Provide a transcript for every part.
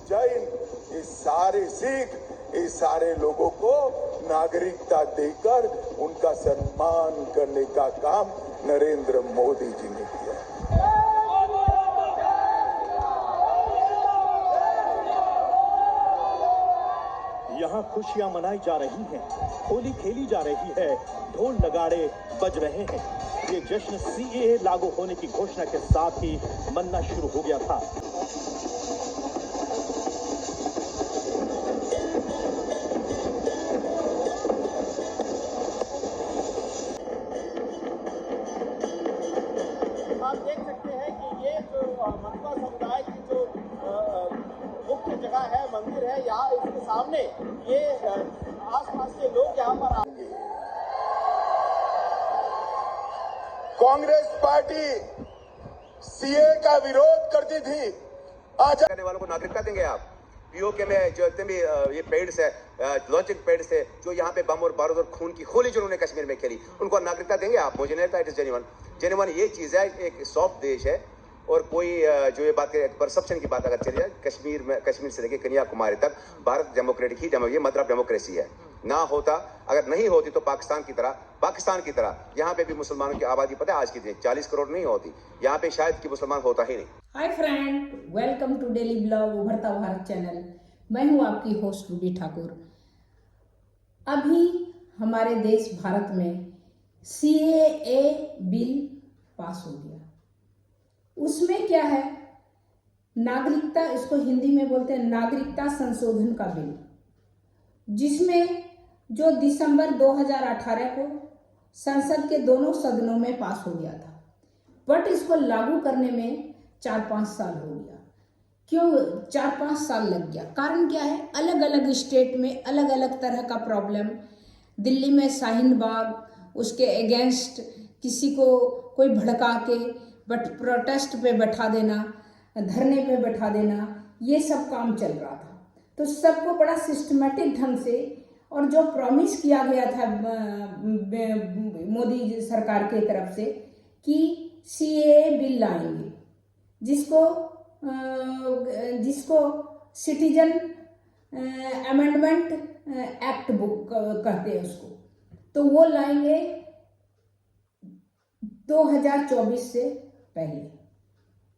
जैन, ये सारे सिख, ये सारे लोगों को नागरिकता देकर उनका सम्मान करने का काम नरेंद्र मोदी जी ने किया। यहाँ खुशियां मनाई जा रही हैं, होली खेली जा रही है, ढोल नगाड़े बज रहे हैं। ये जश्न सीएए लागू होने की घोषणा के साथ ही मनना शुरू हो गया था। आप देख सकते हैं कि ये जो मनपा समुदाय की जो मुख्य जगह है, मंदिर है, यहाँ इसके सामने ये आसपास के लोग यहाँ पर आएंगे। कांग्रेस पार्टी सीए का विरोध करती थी, आज करने वालों को नागरिकता देंगे आप? पीओके में जो इतने भी ये पेड्स है, लॉन्चिंग पेड्स है, जो यहाँ पे बम और बारूद और खून की होली जो उन्होंने कश्मीर में खेली, उनको नागरिकता देंगे आप? मुझे नहीं लगता इट इज जेन्युइन ये चीज है। एक सॉफ्ट देश है और कोई जो ये बात करे, परसेप्शन की बात अगर चली जाए, कश्मीर से लेकर कन्याकुमारी तक भारत डेमोक्रेटिक ही ये मतलब डेमोक्रेसी है। ना होता, अगर नहीं होती तो पाकिस्तान की तरह यहाँ पे भी मुसलमानों की आबादी पता है आज की 40 करोड़ नहीं होती, यहाँ पे शायद कि मुसलमान होता ही नहीं। Hi friend, welcome to daily blog Ubharta Bharat channel. मैं हूँ आपकी होस्ट रूबी ठाकुर। अभी हमारे देश भारत में सीएए बिल पास हो गया। उसमें क्या है, नागरिकता, इसको हिंदी में बोलते हैं नागरिकता संशोधन का बिल, जिसमें जो दिसंबर 2018 को संसद के दोनों सदनों में पास हो गया था, बट इसको लागू करने में 4-5 साल हो गया। क्यों 4-5 साल लग गया? कारण क्या है, अलग अलग स्टेट में अलग अलग तरह का प्रॉब्लम। दिल्ली में शाहीन बाग, उसके अगेंस्ट किसी को कोई भड़का के बट प्रोटेस्ट पे बैठा देना, धरने पे बैठा देना, ये सब काम चल रहा था। तो सबको बड़ा सिस्टमेटिक ढंग से, और जो प्रॉमिस किया गया था मोदी सरकार की तरफ से कि सीएए बिल लाएंगे, जिसको सिटीजन अमेंडमेंट एक्ट बुक कहते हैं उसको, तो वो लाएंगे 2024 से पहले।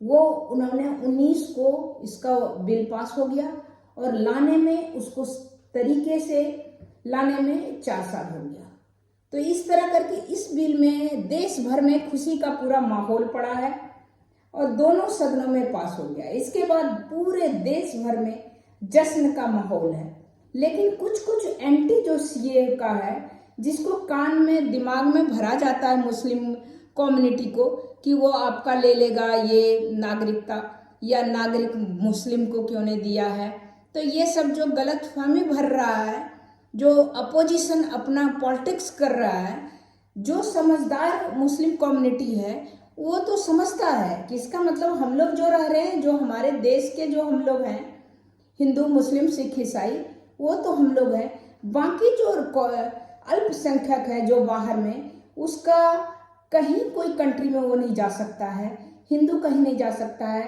वो उन्होंने 19 को इसका बिल पास हो गया और लाने में, उसको तरीके से लाने में 4 साल हो गया। तो इस तरह करके इस बिल में देश भर में खुशी का पूरा माहौल पड़ा है और दोनों सदनों में पास हो गया। इसके बाद पूरे देश भर में जश्न का माहौल है। लेकिन कुछ एंटी जो सीए का है, जिसको कान में दिमाग में भरा जाता है मुस्लिम कम्युनिटी को कि वो आपका ले लेगा ये नागरिकता, या नागरिक मुस्लिम को क्यों नहीं दिया है। तो ये सब जो गलतफहमी भर रहा है, जो अपोजिशन अपना पॉलिटिक्स कर रहा है, जो समझदार मुस्लिम कम्युनिटी है वो तो समझता है कि इसका मतलब हम लोग जो रह रहे हैं, जो हमारे देश के जो हम लोग हैं, हिंदू मुस्लिम सिख ईसाई, वो तो हम लोग हैं। बाकी जो अल्पसंख्यक है जो बाहर में, उसका कहीं कोई कंट्री में वो नहीं जा सकता है, हिंदू कहीं नहीं जा सकता है,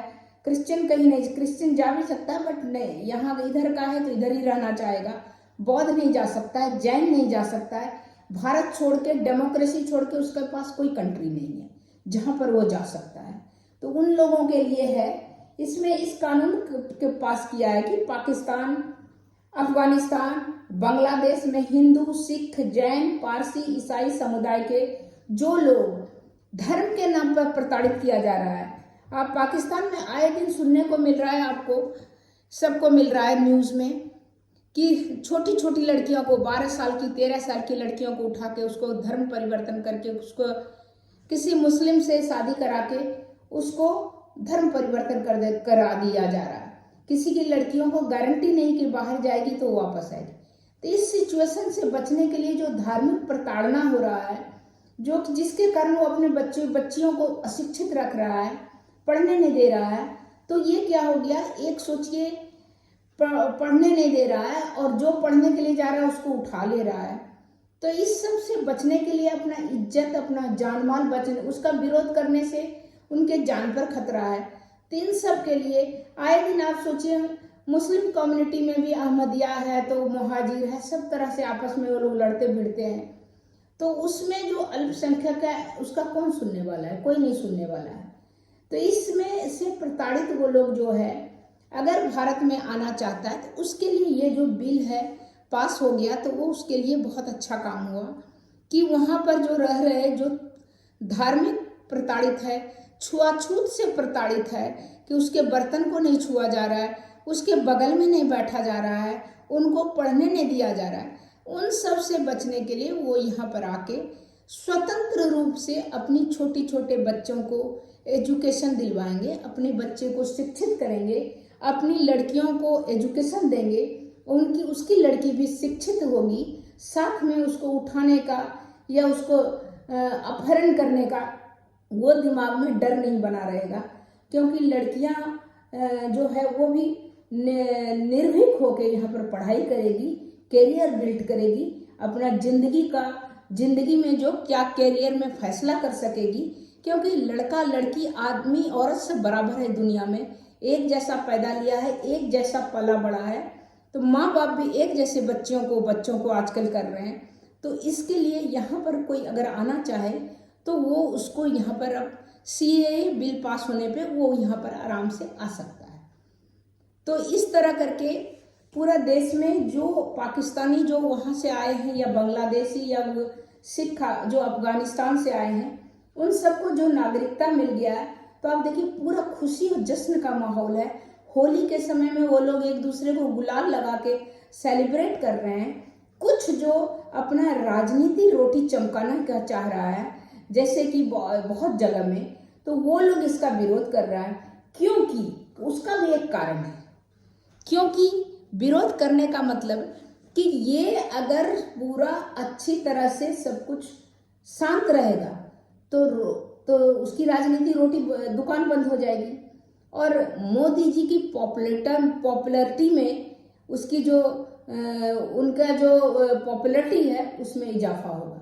क्रिश्चियन कहीं नहीं, क्रिश्चियन जा भी सकता है बट नहीं, यहाँ इधर का है तो इधर ही रहना चाहेगा। बौद्ध नहीं जा सकता है, जैन नहीं जा सकता है। भारत छोड़ के, डेमोक्रेसी छोड़ के उसके पास कोई कंट्री नहीं है जहाँ पर वो जा सकता है। तो उन लोगों के लिए है, इसमें इस कानून के पास किया है कि पाकिस्तान, अफगानिस्तान, बांग्लादेश में हिंदू, सिख, जैन, पारसी, ईसाई समुदाय के जो लोग धर्म के नाम पर प्रताड़ित किया जा रहा है। आप पाकिस्तान में आए दिन सुनने को मिल रहा है, आपको सबको मिल रहा है न्यूज़ में, कि छोटी छोटी लड़कियों को, 12 साल की, 13 साल की लड़कियों को उठा के उसको धर्म परिवर्तन करके उसको किसी मुस्लिम से शादी करा के उसको धर्म परिवर्तन करा दिया जा रहा है। किसी की लड़कियों को गारंटी नहीं कि बाहर जाएगी तो वापस आएगी। तो इस सिचुएशन से बचने के लिए जो धार्मिक प्रताड़ना हो रहा है, जो जिसके कारण वो अपने बच्चियों को अशिक्षित रख रहा है, पढ़ने नहीं दे रहा है, तो ये क्या हो गया, एक सोचिए पढ़ने नहीं दे रहा है और जो पढ़ने के लिए जा रहा है उसको उठा ले रहा है। तो इस सब से बचने के लिए, अपना इज्जत, अपना जान माल बचने, उसका विरोध करने से उनके जान पर खतरा है। तो इन सब के लिए आए दिन आप सोचिए, मुस्लिम कम्युनिटी में भी अहमदिया है तो मुहाजिर है, सब तरह से आपस में वो लोग लड़ते भिड़ते हैं। तो उसमें जो अल्पसंख्यक है उसका कौन सुनने वाला है? कोई नहीं सुनने वाला है। तो इसमें से प्रताड़ित वो लोग जो है अगर भारत में आना चाहता है तो उसके लिए ये जो बिल है पास हो गया तो वो उसके लिए बहुत अच्छा काम हुआ कि वहाँ पर जो रह रहे जो धार्मिक प्रताड़ित है, छुआछूत से प्रताड़ित है कि उसके बर्तन को नहीं छुआ जा रहा है, उसके बगल में नहीं बैठा जा रहा है, उनको पढ़ने नहीं दिया जा रहा है, उन सब से बचने के लिए वो यहाँ पर आके स्वतंत्र रूप से अपनी छोटी छोटे बच्चों को एजुकेशन दिलवाएंगे, अपने बच्चे को शिक्षित करेंगे, अपनी लड़कियों को एजुकेशन देंगे, उनकी उसकी लड़की भी शिक्षित होगी, साथ में उसको उठाने का या उसको अपहरण करने का वो दिमाग में डर नहीं बना रहेगा, क्योंकि लड़कियां जो है वो भी निर्भीक होकर यहाँ पर पढ़ाई करेगी, कैरियर बिल्ड करेगी, अपना जिंदगी में जो क्या कैरियर में फैसला कर सकेगी, क्योंकि लड़का लड़की आदमी औरत से बराबर है दुनिया में, एक जैसा पैदा लिया है, एक जैसा पला बड़ा है, तो माँ बाप भी एक जैसे बच्चों को आजकल कर रहे हैं। तो इसके लिए यहाँ पर कोई अगर आना चाहे तो वो उसको यहाँ पर अब CAA बिल पास होने पे वो यहाँ पर आराम से आ सकता है। तो इस तरह करके पूरा देश में जो पाकिस्तानी जो वहाँ से आए हैं या बांग्लादेशी या सिख जो अफगानिस्तान से आए हैं उन सबको जो नागरिकता मिल गया है, तो आप देखिए पूरा खुशी और जश्न का माहौल है। होली के समय में वो लोग एक दूसरे को गुलाल लगा के सेलिब्रेट कर रहे हैं। कुछ जो अपना राजनीति रोटी चमकाना का चाह रहा है जैसे कि बहुत जगह में, तो वो लोग इसका विरोध कर रहा है, क्योंकि उसका भी एक कारण है। क्योंकि विरोध करने का मतलब कि ये अगर पूरा अच्छी तरह से सब कुछ शांत रहेगा तो उसकी राजनीति रोटी दुकान बंद हो जाएगी और मोदी जी की पॉपुलैरिटी में उसकी जो उनका जो पॉपुलैरिटी है उसमें इजाफा होगा।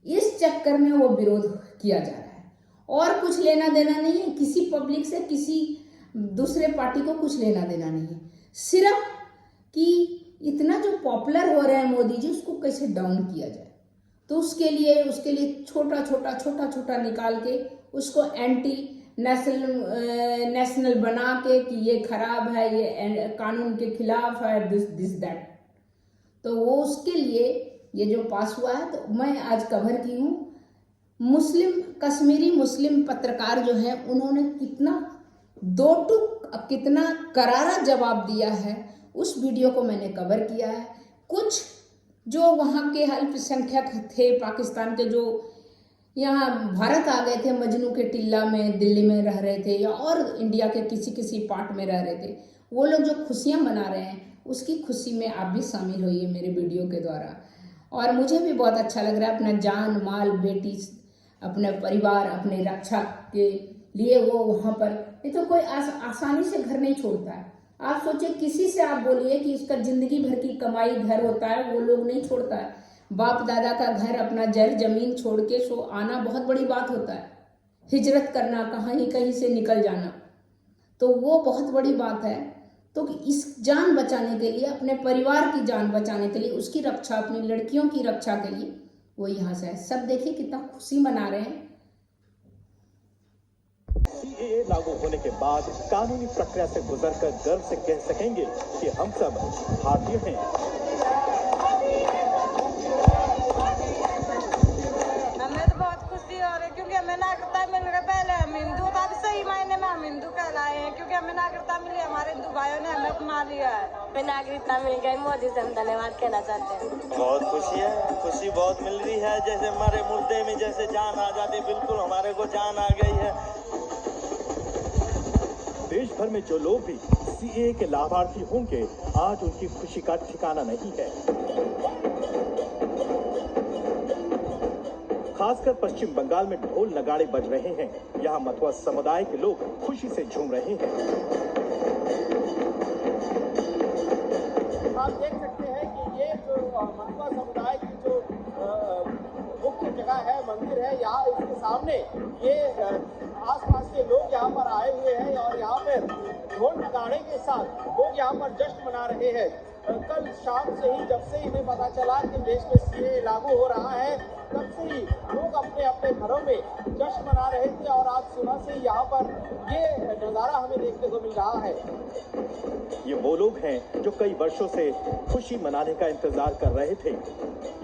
इस चक्कर में वो विरोध किया जा रहा है और कुछ लेना देना नहीं है किसी पब्लिक से, किसी दूसरे पार्टी को कुछ लेना देना नहीं है, सिर्फ कि इतना जो पॉपुलर हो रहे हैं मोदी जी उसको कैसे डाउन किया जाए। तो उसके लिए छोटा निकाल के उसको एंटी नेशनल बना के कि ये खराब है, ये कानून के खिलाफ है, दिस दैट। तो वो उसके लिए ये जो पास हुआ है, तो मैं आज कवर की हूँ। कश्मीरी मुस्लिम पत्रकार जो है उन्होंने कितना करारा जवाब दिया है, उस वीडियो को मैंने कवर किया है। कुछ जो वहाँ के अल्पसंख्यक थे पाकिस्तान के, जो यहाँ भारत आ गए थे मजनू के टिल्ला में, दिल्ली में रह रहे थे या और इंडिया के किसी पार्ट में रह रहे थे, वो लोग जो खुशियाँ मना रहे हैं उसकी खुशी में आप भी शामिल होइए मेरे वीडियो के द्वारा। और मुझे भी बहुत अच्छा लग रहा है, अपना जान माल बेटी अपने परिवार अपने रक्षा के लिए वो वहाँ पर, ये तो कोई आसानी से घर नहीं छोड़ता है। आप सोचिए किसी से आप बोलिए कि उसका जिंदगी भर की कमाई घर होता है, वो लोग नहीं छोड़ता है। बाप दादा का घर अपना जमीन छोड़ के आना बहुत बड़ी बात होता है। हिजरत करना, कहीं से निकल जाना, तो वो बहुत बड़ी बात है। तो इस जान बचाने के लिए, अपने परिवार की जान बचाने के लिए, उसकी रक्षा, अपनी लड़कियों की रक्षा के लिए वो यहाँ से है। सब देखिए कितना खुशी मना रहे हैं। CAA लागू होने के बाद कानूनी प्रक्रिया से गुजरकर गर्व से कह सकेंगे कि हम सब भारतीय हैं। हमें तो बहुत खुशी हो रही है क्योंकि हमें नागरिकता मिल गई। पहले हम हिंदू था, अब सही मायने में हम हिंदू कहलाए हैं क्योंकि हमें नागरिकता मिली। हमारे हिंदू भाइयों ने हमें अपना लिया है। हमें नागरिकता मिल गई, मोदी से हम धन्यवाद कहना चाहते हैं। बहुत खुशी है, खुशी बहुत मिल रही है। जैसे हमारे मुर्दे में जैसे जान आ जाती, बिल्कुल हमारे को जान आ गई है। देश भर में जो लोग भी CAA के लाभार्थी होंगे, आज उनकी खुशी का ठिकाना नहीं है। खासकर पश्चिम बंगाल में ढोल नगाड़े बज रहे हैं। यहाँ मथुआ समुदाय के लोग खुशी से झूम रहे हैं। आप देख सकते हैं कि ये जो मथुआ समुदाय की जो मुख्य जगह है, मंदिर है, यहाँ इसके सामने ये आसपास के लोग यहाँ पर आए हुए हैं और यहाँ पर ढोल नगाड़े के साथ लोग यहाँ पर जश्न मना रहे हैं। कल शाम से ही, जब से इन्हें पता चला कि देश में सीएए लागू हो रहा है, तब से ही लोग अपने अपने घरों में जश्न मना रहे थे और आज सुबह से यहाँ पर ये नज़ारा हमें देखने को मिल रहा है। ये वो लोग हैं जो कई वर्षों से खुशी मनाने का इंतजार कर रहे थे।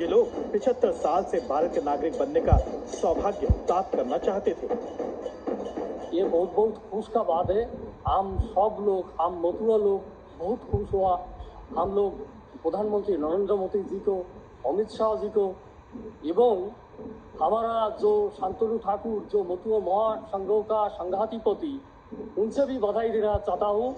ये लोग 75 साल से भारत के नागरिक बनने का सौभाग्य प्राप्त करना चाहते थे। ये बहुत बहुत खुश का बात है। हम सब लोग, हम मथुरा लोग बहुत खुश हुआ। हम लोग प्रधानमंत्री नरेंद्र मोदी जी को, अमित शाह जी को एवं हमारा जो शांतनु ठाकुर जो मथुरा महासंघ का संघाधिपति, उनसे भी बधाई देना चाहता हूँ।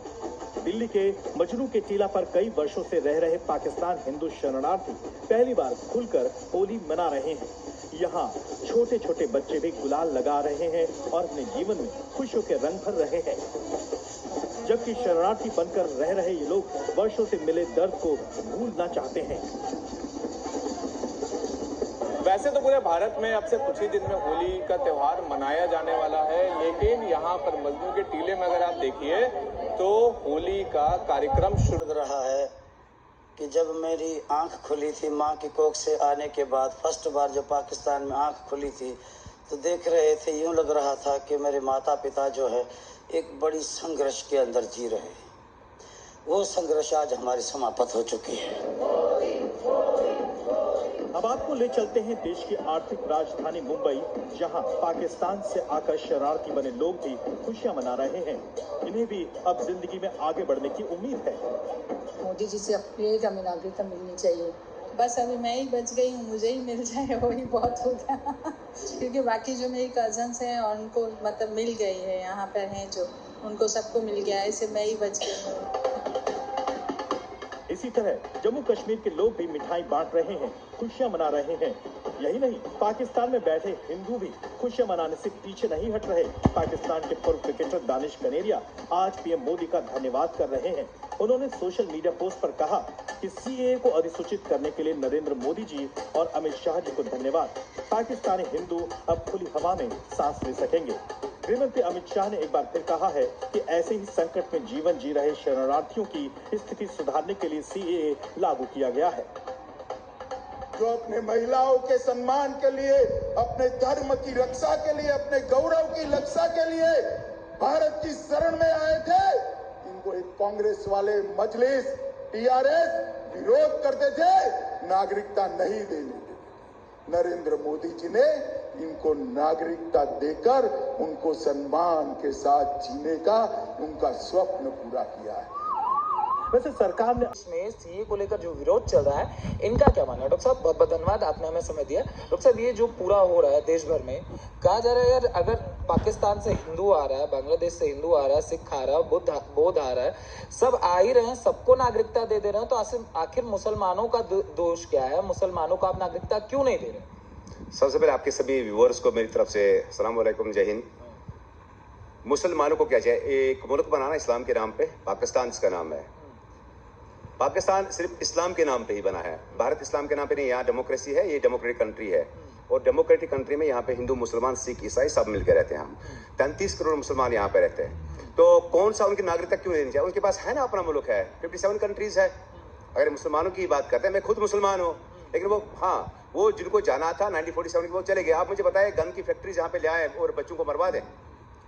दिल्ली के मजनू के टीला पर कई वर्षों से रह रहे पाकिस्तान हिंदू शरणार्थी पहली बार खुलकर होली मना रहे हैं। यहाँ छोटे छोटे बच्चे भी गुलाल लगा रहे हैं और अपने जीवन में खुशियों के रंग भर रहे हैं, जबकि शरणार्थी बनकर रह रहे ये लोग वर्षों से मिले दर्द को भूलना चाहते हैं। वैसे तो पूरे भारत में अब से कुछ ही दिन में होली का त्योहार मनाया जाने वाला है, लेकिन यहाँ पर मजनू के टीले में अगर आप देखिए तो होली का कार्यक्रम शुरू लग रहा है कि जब मेरी आंख खुली थी माँ की कोख से आने के बाद, फर्स्ट बार जब पाकिस्तान में आंख खुली थी तो देख रहे थे, यूँ लग रहा था कि मेरे माता पिता जो है एक बड़ी संघर्ष के अंदर जी रहे हैं। वो संघर्ष आज हमारी समाप्त हो चुकी है। अब आपको ले चलते हैं देश की आर्थिक राजधानी मुंबई, जहां पाकिस्तान से आकर शरारती बने लोग भी खुशियां मना रहे हैं। इन्हें भी अब जिंदगी में आगे बढ़ने की उम्मीद है। मोदी जी से अपील हमें नागरिकता मिलनी चाहिए। बस अभी मैं ही बच गई हूँ, मुझे ही मिल जाए वही बहुत हो गया क्योंकि बाकी जो मेरी कजन्स हैं उनको मतलब मिल गई है, यहाँ पर हैं जो, उनको सबको मिल गया है, इससे मैं ही बच गई हूँ। इसी तरह जम्मू कश्मीर के लोग भी मिठाई बांट रहे हैं, खुशियां मना रहे हैं। यही नहीं, पाकिस्तान में बैठे हिंदू भी खुशियां मनाने से पीछे नहीं हट रहे। पाकिस्तान के पूर्व क्रिकेटर दानिश कनेरिया आज पीएम मोदी का धन्यवाद कर रहे हैं। उन्होंने सोशल मीडिया पोस्ट पर कहा कि सीएए को अधिसूचित करने के लिए नरेंद्र मोदी जी और अमित शाह जी को धन्यवाद। पाकिस्तानी हिंदू अब खुली हवा में सांस ले सकेंगे। गृहमंत्री अमित शाह ने एक बार फिर कहा है कि ऐसे ही संकट में जीवन जी रहे शरणार्थियों की स्थिति सुधारने के लिए सीएए लागू किया गया है। जो अपने महिलाओं के सम्मान के लिए, अपने धर्म की रक्षा के लिए, अपने गौरव की रक्षा के लिए भारत की शरण में आए थे, इनको एक कांग्रेस वाले मजलिस टीआरएस विरोध करते थे, नागरिकता नहीं देने देते। नरेंद्र मोदी जी ने इनको नागरिकता देकर उनको सम्मान के साथ जीने का उनका स्वप्न पूरा किया है। वैसे सरकार ने इसमें सीए को लेकर जो विरोध चल रहा है, इनका क्या मानना है? डॉक्टर साहब बहुत बहुत धन्यवाद, आपने हमें समय दिया। डॉक्टर साहब, ये जो पूरा हो रहा है देश भर में, कहा जा रहा है यार अगर पाकिस्तान से हिंदू आ रहा है, बांग्लादेश से हिंदू आ रहा है, सिख आ रहा है, बौद्ध आ रहा है, सब आ ही रहे हैं, सबको नागरिकता दे रहे हैं, तो आखिर मुसलमानों का दोष क्या है? मुसलमानों को आप नागरिकता क्यों नहीं दे रहे? सबसे पहले आपके सभी व्यूअर्स को मेरी तरफ से अस्सलाम वालेकुम, जय हिंद। मुसलमानों को क्या चाहिए? एक मुल्क बनाना इस्लाम के नाम पे, पाकिस्तान इसका नाम है। पाकिस्तान सिर्फ इस्लाम के नाम पे ही बना है, भारत इस्लाम के नाम पे नहीं। यहाँ डेमोक्रेसी है, ये डेमोक्रेटिक कंट्री है, और डेमोक्रेटिक कंट्री में यहाँ पे हिंदू, मुसलमान, सिख, ईसाई सब मिलकर रहते हैं। हम 33 करोड़ मुसलमान यहाँ पे रहते हैं, तो कौन सा उनकी नागरिकता क्यों देनी चाहिए? उनके पास है ना, अपना मुल्क है, 57 कंट्रीज है। अगर मुसलमानों की बात करते हैं, मैं खुद मुसलमान हूँ, लेकिन वो जिनको जाना था 1947 में वो चले गए। आप मुझे बताएं, गन की फैक्ट्रीज यहाँ पे ले आए और बच्चों को मरवा दें,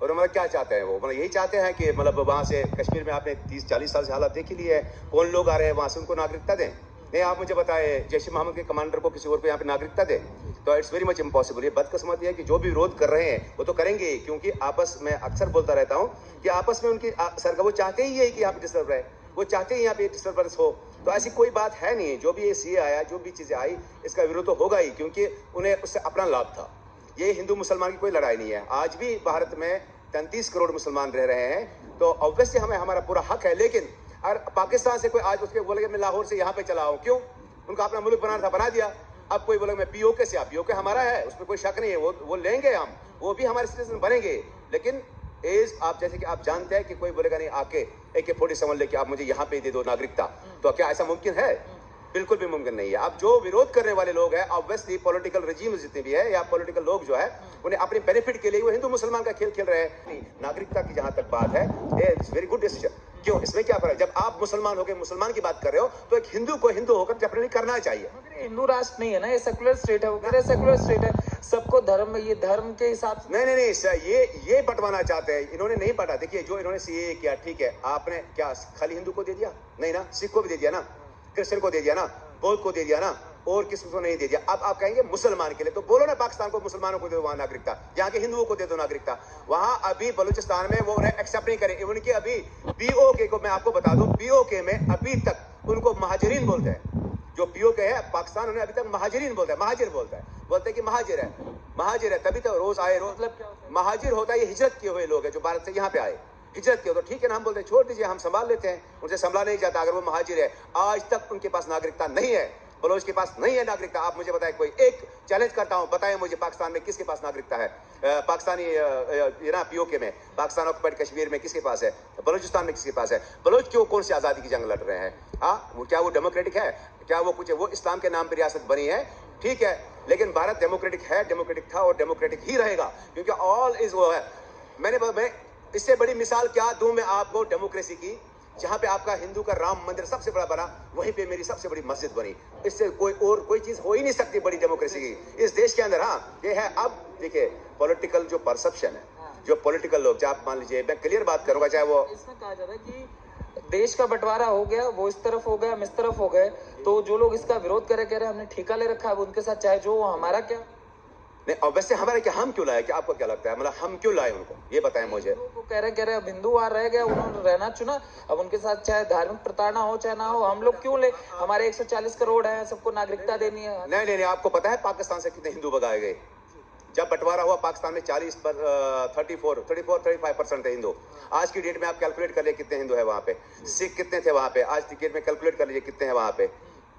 और मतलब क्या चाहते हैं वो? मतलब यही चाहते हैं कि मतलब वहाँ से कश्मीर में आपने 30-40 साल से हालात देख ही लिए है, कौन लोग आ रहे हैं वहाँ से, उनको नागरिकता दें? नहीं, आप मुझे बताएं जैश ए मोहम्मद के कमांडर को किसी और को यहाँ पे नागरिकता दें? तो इट्स वेरी मच इम्पॉसिबल। ये बदकिस्मती है कि जो भी विरोध कर रहे हैं वो तो करेंगे ही, क्योंकि आपस में अक्सर बोलता रहता हूँ कि आपस में उनकी सरकार वो चाहते ही है कि यहाँ पे डिस्टर्ब रहे, वो चाहते ही यहाँ पे डिस्टर्बेंस हो। तो ऐसी कोई बात है नहीं। जो भी ये सीए आया, जो भी चीज़ें आई, इसका विरोध तो होगा ही, क्योंकि उन्हें उससे अपना लाभ था। ये हिंदू मुसलमान की कोई लड़ाई नहीं है। आज भी भारत में 33 करोड़ मुसलमान रह रहे हैं, तो ऑब्वियसली हमें हमारा पूरा हक है। लेकिन अगर पाकिस्तान से कोई आज उसके बोले मैं लाहौर से यहाँ पे चला हूँ, क्यों? उनका अपना मुल्क बनाना था, बना दिया। अब कोई बोले मैं पीओके से, पीओके हमारा है, उसमें कोई शक नहीं है, वो लेंगे हम, वो भी हमारे सिटीजन बनेंगे। लेकिन एज आप जैसे कि आप जानते हैं कि कोई बोलेगा नहीं आके AK-47 लेके आप मुझे यहाँ पे दे दो नागरिकता, तो क्या ऐसा मुमकिन है? बिल्कुल भी मुमकिन नहीं है। अब जो विरोध करने वाले लोग हैं, ऑब्वियसली पॉलिटिकल रजीम जितने भी है या पॉलिटिकल लोग जो है, उन्हें अपने बेनिफिट के लिए वो हिंदू मुसलमान का खेल खेल रहे हैं। नागरिकता की जहां तक बात है, इट्स वेरी गुड डिसीजन। क्यों, इसमें क्या फर्क? जब आप मुसलमान होकर मुसलमान की बात कर रहे हो तो एक हिंदू को हिंदू होकर डेफिनेटली करना चाहिए। हिंदू राष्ट्र नहीं है ना, ये सेकुलर स्टेट है। वो कह रहे सेकुलर स्टेट है, सबको धर्म, ये धर्म के हिसाब से नहीं, ये बंटवाना चाहते हैं। इन्होंने नहीं बांटा। देखिए, जो इन्होंने सीए किया, ठीक है, आपने क्या खाली हिंदू को दे दिया? नहीं ना, सिख को भी दे दिया ना, क्रिश्चियन को दे दिया ना, बौद्ध को दे दिया ना, और किसी को नहीं दे दिया। अब आप कहेंगे मुसलमान के लिए, तो बोलो ना पाकिस्तान को मुसलमानों को दे दो वहां नागरिकता, यहाँ के हिंदुओं को दे दो नागरिकता। वहां अभी बलूचिस्तान में वो एक्सेप्ट नहीं करे। इवन की अभी पीओके को मैं आपको बता दूं, पीओके में अभी तक उनको महाजरीन बोलते हैं। जो पीओके है पाकिस्तान, उन्हें अभी तक महाजरीन बोलता है, महाजिर बोलता है, बोलते हैं कि महाजिर है, महाजिर है। तभी तो रोज आए, रोज मतलब महाजिर होता है ये हिजरत किए हुए लोग हैं जो भारत से यहाँ पे आए, हिजरत किया। तो ठीक है ना, हम बोलते हैं छोड़ दीजिए, हम संभाल लेते हैं, उनसे संभाला नहीं जाता। अगर वो महाजिर है, आज तक उनके पास नागरिकता नहीं है, बलोच के पास नहीं है नागरिकता। आप मुझे बताएं, कोई एक चैलेंज करता हूं, बताएं मुझे पाकिस्तान में किसके पास नागरिकता है? पाकिस्तानी ना पीओके में, पाकिस्तान ऑक्युपाइड कश्मीर में किसके पास है? बलूचिस्तान में किसके पास है? बलोच क्यों, कौन सी आजादी की जंग लड़ रहे हैं? वो क्या वो डेमोक्रेटिक है? क्या वो कुछ है? वो इस्लाम के नाम पर रियासत बनी है, ठीक है, लेकिन भारत डेमोक्रेटिक है, डेमोक्रेटिक था और डेमोक्रेटिक ही रहेगा, क्योंकि ऑल इज वो है। मैं इससे बड़ी मिसाल क्या दूं मैं आपको डेमोक्रेसी की? जहां पे आपका हिंदू का राम मंदिर सबसे बड़ा बना, वहीं पे मेरी सबसे बड़ी मस्जिद बनी। इससे कोई चीज हो ही नहीं सकती बड़ी डेमोक्रेसी की इस देश के अंदर। हाँ, ये है। अब देखिए, पॉलिटिकल जो परसेप्शन है, जो पॉलिटिकल लोग, चाहे आप मान लीजिए, मैं क्लियर बात करूंगा, चाहे वो इसमें कहा जाता है कि देश का बंटवारा हो गया, वो इस तरफ हो गया, हम इस तरफ हो गए, तो जो लोग इसका विरोध कह रहे हमने ठेका ले रखा है उनके साथ, चाहे जो हमारा क्या नहीं। और वैसे हमारे क्या, हम क्यों लाए? क्या आपको क्या लगता है, मतलब हम क्यों लाए उनको, ये बताएं मुझे। वो कह रहे अब हिंदू वहां रह गए, उन्होंने रहना चुना, अब उनके साथ चाहे धार्मिक प्रताड़ना हो चाहे ना हो, हम लोग क्यों ले? हमारे 140 करोड़ हैं, सबको नागरिकता देनी है। नहीं, आपको पता है पाकिस्तान से कितने हिंदू भगाए गए? जब बंटवारा हुआ पाकिस्तान में 35% थे हिंदू। आज की डेट में आप कैलकुलेट कर लीजिए कितने हिंदू है वहां पे। सिख कितने थे वहां पे? आज की डेट में कैलकुलेट कर लीजिए कितने हैं वहां पे,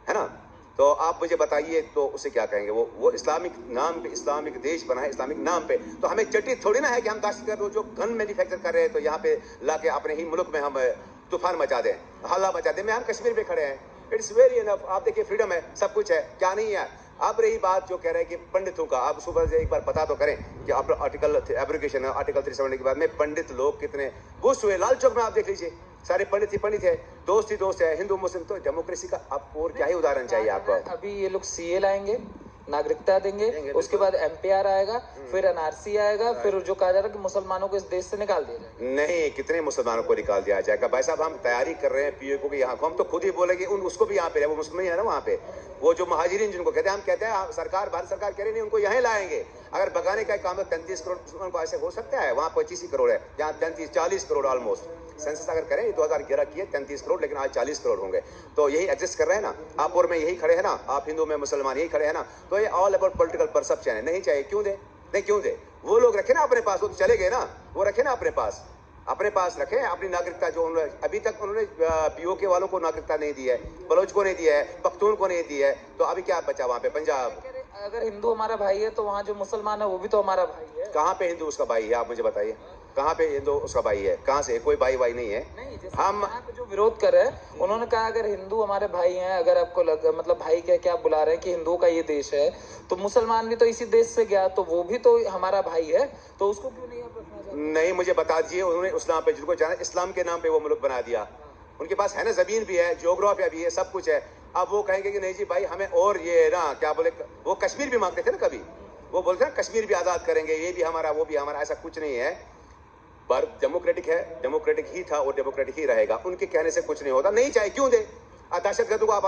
है ना? तो आप मुझे बताइए, तो उसे क्या कहेंगे? वो इस्लामिक नाम पे, इस्लामिक देश बना है इस्लामिक नाम पे। तो हमें चटी थोड़ी ना है कि हम दहशतगर्द जो गन मैन्युफैक्चर कर रहे हैं तो यहाँ पे लाके अपने ही मुल्क में हम तूफान मचा दें, हल्ला मचा दें। हम कश्मीर में खड़े हैं, इट्स वेरी इनफ। आप देखिए, फ्रीडम है, सब कुछ है, क्या नहीं है? अब रही बात जो कह रहे हैं कि पंडितों का, आप सुबह से एक बार पता तो करें कि आप आर्टिकल एब्रोगेशन, आर्टिकल 370 के बाद में पंडित लोग कितने घुस हुए। लाल चौक में आप देख लीजिए, सारे पंडित ही पंडित है, दोस्त ही दोस्त है, हिंदू मुस्लिम। तो डेमोक्रेसी का आपको और क्या ही उदाहरण चाहिए आपको? अभी ये लोग सीए लाएंगे, नागरिकता देंगे, उसके बाद एमपीआर आएगा, फिर एनआरसी आएगा, फिर जो कहा जा रहा है कि मुसलमानों को इस देश से निकाल दिया जाएगा। नहीं, कितने मुसलमानों को निकाल दिया जाएगा भाई साहब? हम तैयारी कर रहे हैं पीओके को यहाँ को, हम तो खुद ही बोलेंगे उसको भी यहाँ पे, वो मुसलमान है ना वहाँ पे, वो जो महाजिरीन जिनको कहते हैं, हम कहते हैं सरकार, भारत सरकार कह रही नहीं, उनको यहाँ लाएंगे। अगर भगाने का काम है 33 करोड़ मुसलमान को, ऐसे हो सकता है? वहाँ 25 ही करोड़ है, यहाँ 40 करोड़ ऑलमोस्ट। सेंसस अगर करें 2011 की है 33 करोड़, लेकिन आज 40 करोड़ होंगे। तो यही एग्जिस्ट कर रहे हैं ना, आप और मैं यही खड़े हैं ना, आप हिंदू में मुसलमान यही खड़े हैं ना। तो ये ऑल अबाउट पॉलिटिकल परसेप्शन है। नहीं चाहिए, क्यों दे? नहीं, क्यों दे? वो लोग रखे ना अपने पास, वो तो चले गए ना, वो रखे ना अपने पास रखे अपनी नागरिकता। जो उन्होंने अभी तक उन्होंने पीओके वालों को नागरिकता नहीं दी है, बलोच को नहीं दिया है, पख्तून को नहीं दी है, तो अभी क्या बचा वहाँ पे? पंजाब। अगर हिंदू हमारा भाई है तो वहाँ जो मुसलमान है वो भी तो हमारा भाई है। कहाँ पे हिंदू उसका भाई है? आप मुझे बताइए, कहाँ पे हिंदू उसका भाई है? कहाँ से? कोई भाई नहीं है। नहीं, हम जो विरोध कर रहे हैं, उन्होंने कहा अगर हिंदू हमारे भाई हैं, अगर आपको मतलब भाई कह के आप बुला रहे हैं कि हिंदुओं का ये देश है, तो मुसलमान भी तो इसी देश से गया, तो वो भी तो हमारा भाई है, तो उसको क्यों नहीं आप रखना चाहते? नहीं, मुझे बता दीजिए, उन्होंने उस नाम पे जिनको जाना, इस्लाम के नाम पे वो मुल्क बना दिया। उनके पास है ना, जमीन भी है, ज्योग्राफिया भी है, सब कुछ है। अब वो कहेंगे कि नहीं जी भाई, हमें और ये ना क्या बोले, वो कश्मीर भी मांगते थे ना कभी, वो बोलते हैं कश्मीर भी आजाद करेंगे, ये भी हमारा, वो भी हमारा। ऐसा कुछ नहीं है। भारत डेमोक्रेटिक है, डेमोक्रेटिक ही था और डेमोक्रेटिक ही रहेगा। उनके कहने से कुछ नहीं होता। नहीं चाहे, क्यों दे? दहशतगर्दों को आप